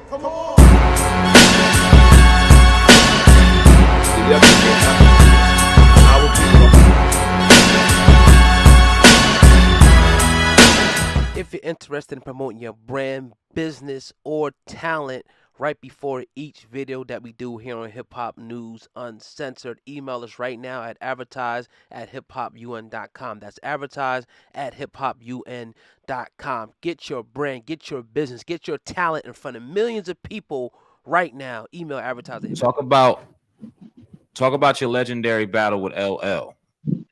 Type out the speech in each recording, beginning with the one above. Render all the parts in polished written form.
Come on. If you're interested in promoting your brand, business, or talent right before each video that we do here on Hip Hop News Uncensored, email us right now at advertise@hiphopun.com. That's advertise@hiphopun.com. Get your brand, get your business, get your talent in front of millions of people right now. Email advertise. Talk about your legendary battle with LL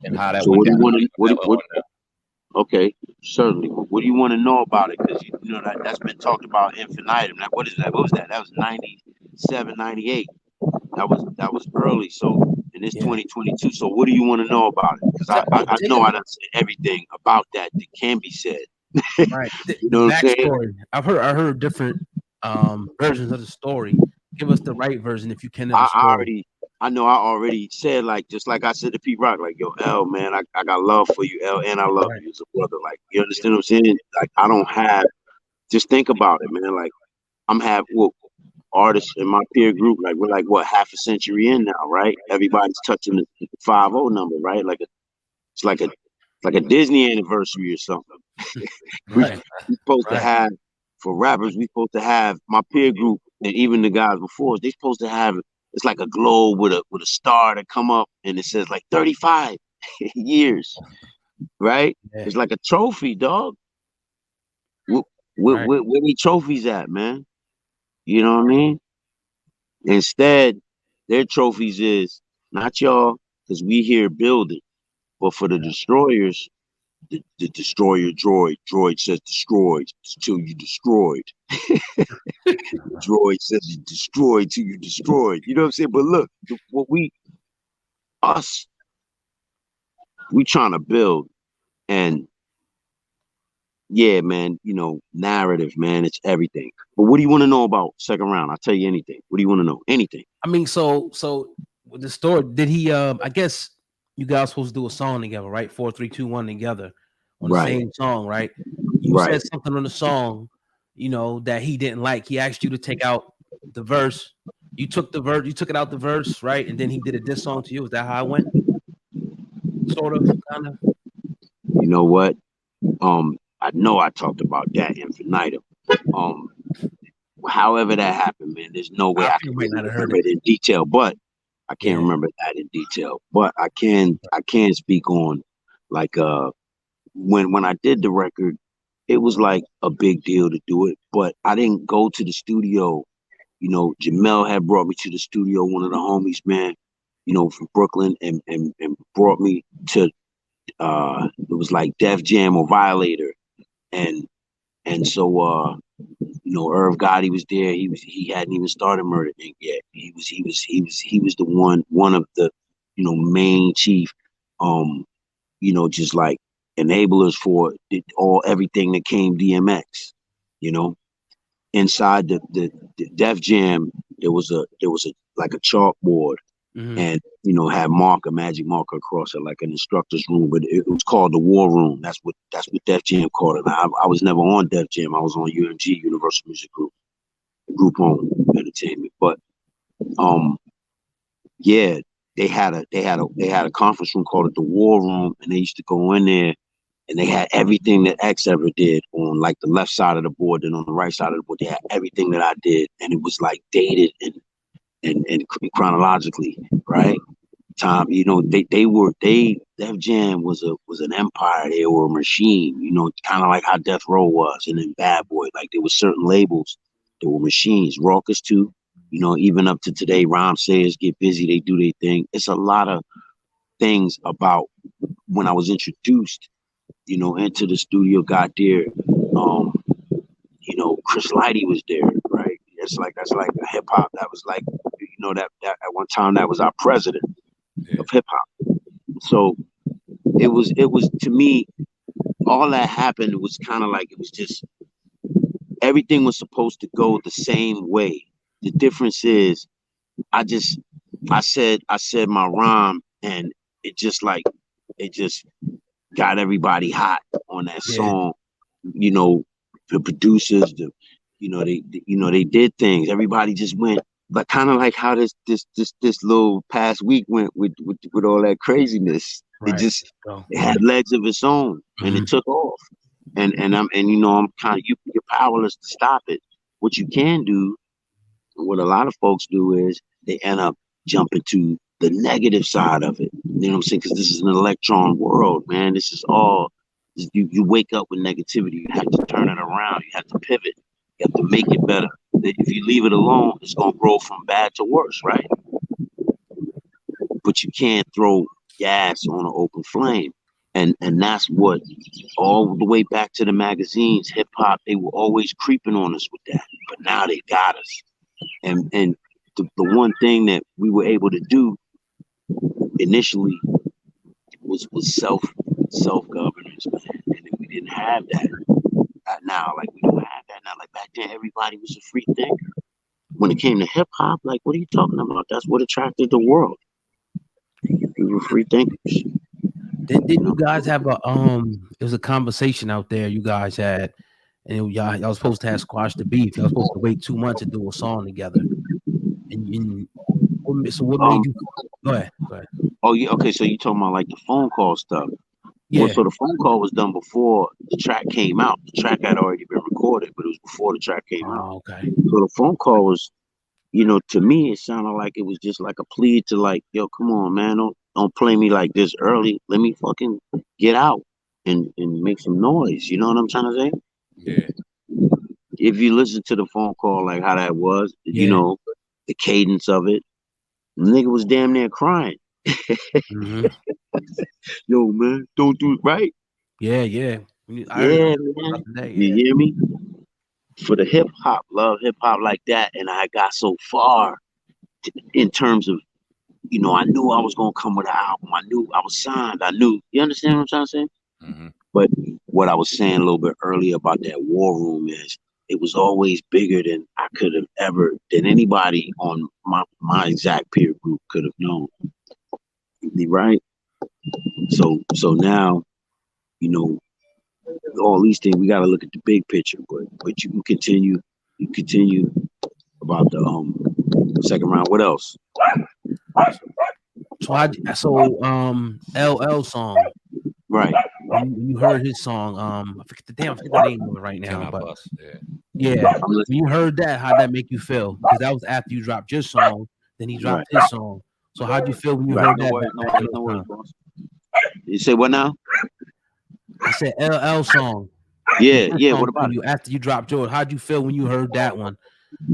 and how that So went what do you down. want to? Okay, certainly. What do you want to know about it? Because you know that's been talked about infinitum. Like, what is that? What was that? That was 97, 98. That was early. So and it's 2022. So what do you want to know about it? Because I know I done said everything about that can be said. Right. You know what I'm saying? Backstory. I heard different versions of the story. Give us the right version if you can of the story. I already said, like, just like I said to Pete Rock, like, yo, L, man, I got love for you, L, and I love you as a brother. Like, you understand what I'm saying? Like, I don't have, just think about it, man. Like, I'm artists in my peer group, like, we're like, what, half a century in now, right? Everybody's touching the 50 number, right? It's like a Disney anniversary or something. Right. We're supposed to have, for rappers, we're supposed to have, my peer group, and even the guys before us, they're supposed to have, it's like a globe with a star to come up, and it says like 35 years, right? Yeah. It's like a trophy, dog. Where the trophies at, man? You know what I mean? Instead, their trophies is not y'all, because we here building, but for the destroyers, the destroyer droid says destroyed till you destroyed. Droid says you destroyed till you destroyed. You know what I'm saying? But look, what we trying to build, and yeah, man, you know, narrative, man, it's everything. But what do you want to know about second round? I'll tell you anything. What do you want to know? Anything. I mean, so with the story, did he I guess you guys supposed to do a song together, right? 4, 3, 2, 1 together on the same song, right? You said something on the song, you know, that he didn't like. He asked you to take out the verse. You took the verse, you took it out the verse, right? And then he did a diss song to you. Is that how it went? Sort of, kind of. You know what? I know I talked about that infinitum. However that happened, man, there's no way I can remember it in detail, but I can't remember that in detail. But I can speak on, like, when I did the record, it was like a big deal to do it, but I didn't go to the studio. You know, Jamel had brought me to the studio, one of the homies, man, you know, from Brooklyn, and brought me to, it was like Def Jam or Violator. And so, you know, Irv Gotti was there. He hadn't even started Murder Inc. yet. He was the one of the, you know, main chief, you know, just like enablers for everything that came DMX, you know. Inside the Def Jam, there was a like a chalkboard, and you know, had a magic marker across it, like an instructor's room, but it was called the War Room. That's what Def Jam called it. I was never on Def Jam. I was on UMG, Universal Music Group Home Entertainment. But yeah, they had a conference room called it the War Room, and they used to go in there, and they had everything that X ever did on like the left side of the board, and on the right side of the board, they had everything that I did, and it was like dated and chronologically, right? Time, you know, Def Jam was an empire. They were a machine, you know, kind of like how Death Row was, and then Bad Boy. Like, there were certain labels that were machines. Raucous too, you know, even up to today, Rhyme Sayers Get Busy, they do their thing. It's a lot of things about when I was introduced, you know, into the studio, got there. You know, Chris Lighty was there, right? That's like a hip hop. That was like, you know, that at one time that was our president of hip hop. So it was to me, all that happened was kind of like, it was just, everything was supposed to go the same way. The difference is, I said my rhyme, and it just got everybody hot on that song. You know, the producers, they did things. Everybody just went, but kind of like how this little past week went with all that craziness. Right. It had legs of its own, and it took off. And I'm kind of you're powerless to stop it. What you can do, what a lot of folks do, is they end up jumping to the negative side of it. You know what I'm saying? Because this is an electron world, man. This is all you wake up with negativity. You have to turn it around. You have to pivot. You have to make it better. If you leave it alone, it's gonna grow from bad to worse, right? But you can't throw gas on an open flame. And that's what, all the way back to the magazines, hip hop, they were always creeping on us with that. But now they got us. And the one thing that we were able to do initially was self-governance, man. And we didn't have that. Now, like, we don't have that now. Like, back then, everybody was a free thinker. When it came to hip hop, like, what are you talking about? That's what attracted the world. We were free thinkers. Didn't you guys have a it was a conversation out there you guys had, and y'all was supposed to have squash the beef. Y'all was supposed to wait 2 months to do a song together. And so what made you go ahead? Oh yeah, okay. So you talking about like the phone call stuff? Yeah. Well, so the phone call was done before the track came out. The track had already been recorded, but it was before the track came out. Okay. So the phone call was, to me, it sounded like it was just like a plea to, like, yo, come on, man, don't play me like this early. Let me fucking get out and make some noise. You know what I'm trying to say? Yeah. If you listen to the phone call, like how that was, the cadence of it, the nigga was damn near crying. Yo, man, don't do it, right? Yeah. Man. You hear me? For the hip hop, love hip hop like that, and I got so far in terms of, I knew I was gonna come with an album. I knew I was signed. I knew. You understand what I'm trying to say? Mm-hmm. But what I was saying a little bit earlier about that war room is, it was always bigger than I could have ever, than anybody on my exact peer group could have known. Right? So now, all these things, we got to look at the big picture. But you can continue. You continue about the second round. What else? So LL song. Right. You heard his song. I forget the name of it right now. Canibus, yeah. When you heard that, how'd that make you feel? Because that was after you dropped your song, then he dropped his song. So how'd you feel when you heard that? No worries, boss. You say what now? I said LL song. Yeah. What about you? After you dropped yours, how'd you feel when you heard that one?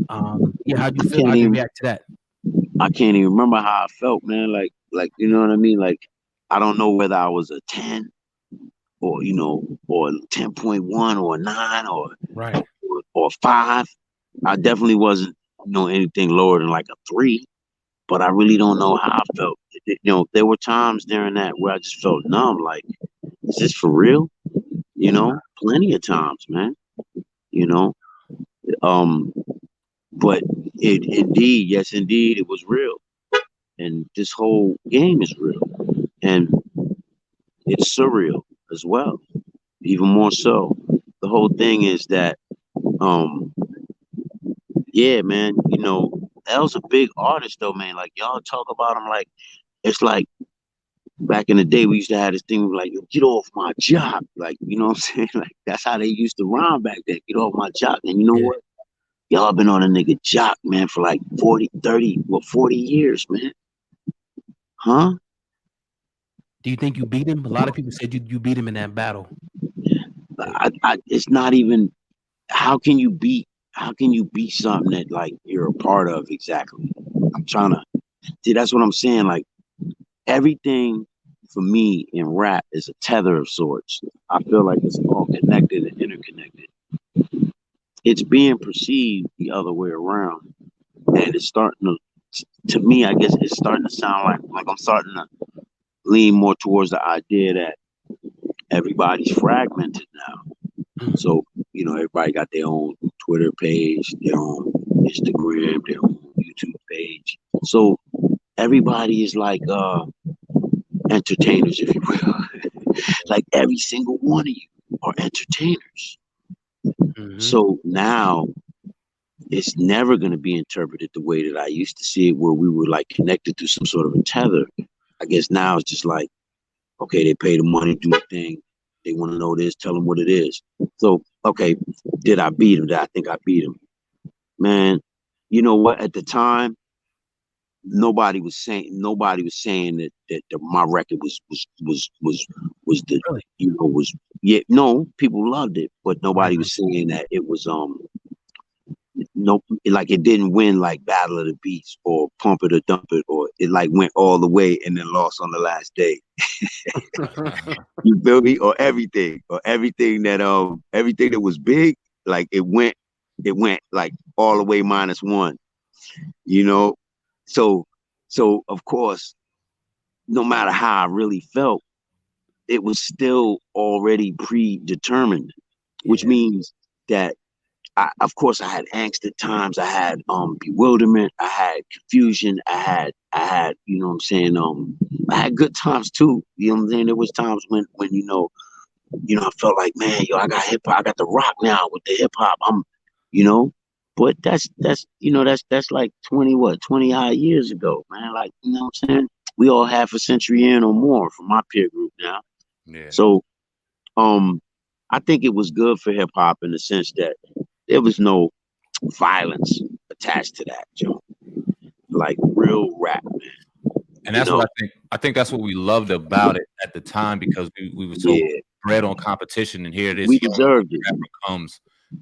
How'd you feel? How'd you react to that? I can't even remember how I felt, man. Like, you know what I mean? Like, I don't know whether I was a 10 or, or 10.1 or 9 or 5. I definitely wasn't, anything lower than like a 3, but I really don't know how I felt. There were times during that where I just felt numb. Like, is this for real? Plenty of times, man, but yes, indeed, it was real. And this whole game is real. And it's surreal as well, even more so. The whole thing is that, yeah, man, L's a big artist though, man. Like, y'all talk about him like it's like back in the day we used to have this thing like, yo, get off my job. Like, you know what I'm saying? Like, that's how they used to rhyme back then. Get off my job. And you know what? Y'all been on a nigga jock, man, for like 40 years, man. Huh? Do you think you beat him? A lot of people said you beat him in that battle. It's not even, how can you beat something that, like, you're a part of? Exactly. I'm trying to see, that's what I'm saying. Like, everything for me in rap is a tether of sorts. I feel like it's all connected and interconnected. It's being perceived the other way around, and it's starting to me, I guess it's starting to sound like I'm starting to lean more towards the idea that everybody's fragmented now. So, everybody got their own Twitter page, their own Instagram, their own YouTube page. So everybody is like entertainers, if you will. Like, every single one of you are entertainers. So now it's never going to be interpreted the way that I used to see it, where we were like connected to some sort of a tether. I guess now it's just like, okay, they pay the money, do the thing. They want to know this, tell them what it is. So, okay, did I beat him? I think I beat him. Man, you know what? At the time, nobody was saying that my record was the Really? was no, people loved it, but nobody was saying that it was no, like it didn't win like Battle of the Beats or Pump It or Dump It, or it like went all the way and then lost on the last day. You feel me? Or everything that was big, like it went like all the way -1, you know. So of course, no matter how I really felt, it was still already predetermined, which means that of course I had angst at times, I had bewilderment, I had confusion, I had, you know what I'm saying, I had good times too. You know what I'm saying? There was times when I felt like, man, yo, I got hip hop, I got the rock now with the hip hop. You know, but that's that's like 20 odd years ago, man. Like, you know what I'm saying? We all half a century in or more from my peer group now. Yeah. So I think it was good for hip hop in the sense that there was no violence attached to that, Joe. Like real rap, man. And that's what I think. I think that's what we loved about it at the time, because we were so bred on competition, and here it is. We deserved it. Rapper comes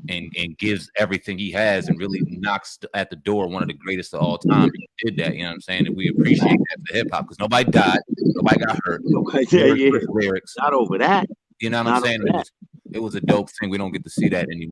and gives everything he has and really knocks at the door one of the greatest of all time. He did that, you know what I'm saying? And we appreciate that for hip hop, because nobody died, nobody got hurt. Lyrics. Not over that. You know what I'm saying? It was a dope thing. We don't get to see that